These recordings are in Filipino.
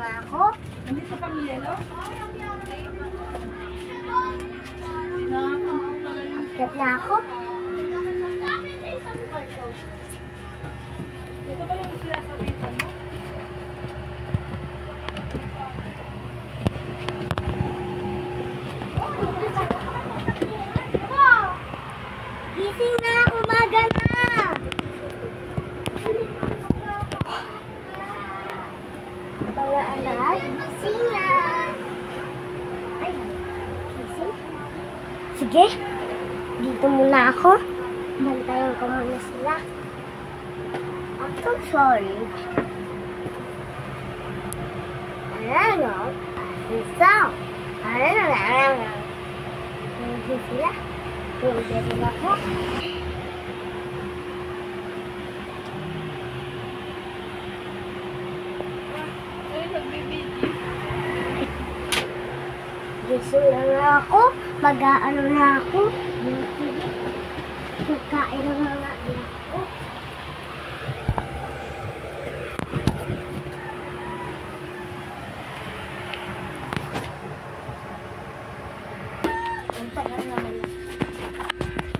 nga ako. Hindi pa kami yelo? Akyat na ako. Ito pa lang sila sa pita mo? Gising na! Umaga na! Mga anak, gising na! Ay, gising? Sige, dito muna ako. Bantayan ko muna sila. I'm so sorry. Ano? Isa. Ano? Hindi sila. Hindi sila ko. Gising na nga ako. Mag-aano na ako. Magkain ng mga anak ko.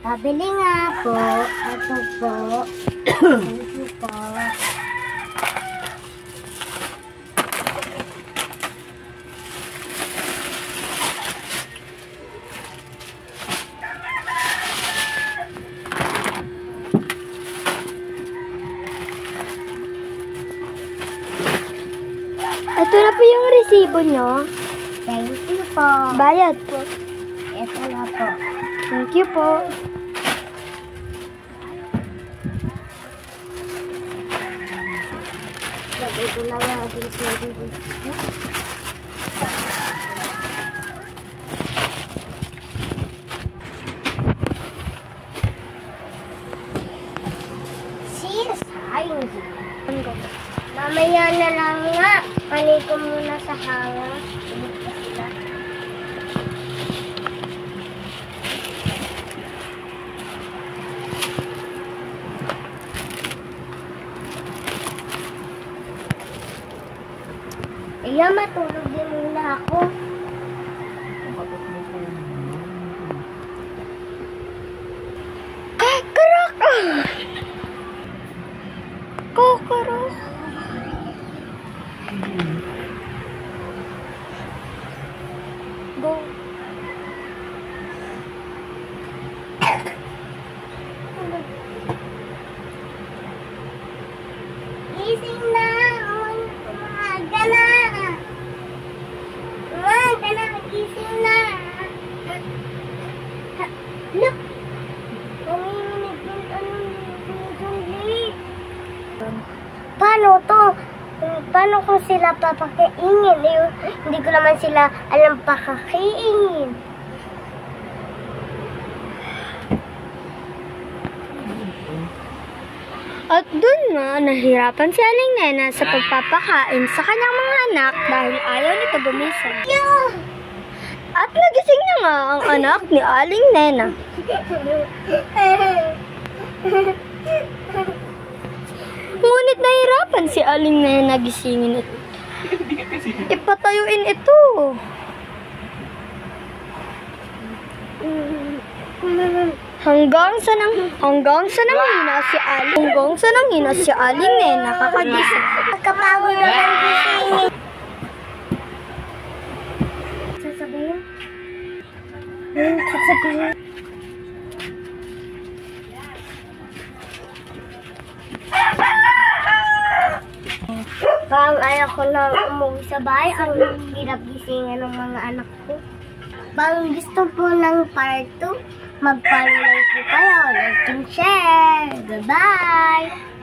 Pabili nga po. Ito po. Thank you po. Ito na po yung resibo nyo. Thank you po. Bayad po. Ito na po. Thank you po. Lagay ko lang natin sa resibo. Sis, ayun. Mamaya na lang nga. Panig ko muna sa hanga. Iya, matulog din muna ako. Kakarok! Kakarok! Go! Gising na! Umaga na! Umaga na! Gising na! Look! Umiinit yung late. Paano to? Paano ko sila papakaingin? Hindi ko naman sila alam pakakaingin. At dun na, nahirapan si Aling Nena sa pagpapakain sa kanyang mga anak dahil ayaw nito gumising. At nagising na nga ang anak ni Aling Nena. Ngunit nahirapan si Aling Nena gisingin ito. Ipatayuin ito. Hanggang sa nanghina si Aling Nena kakagising. Kapagod naman gisingin. Sasabihin? Sasabihin? Parang ayaw ko na umuwi sa bahay. Ang hirap gisingin ng mga anak ko. Parang gusto po ng part 2. Mag-follow lang po kayo. Like and share. Goodbye!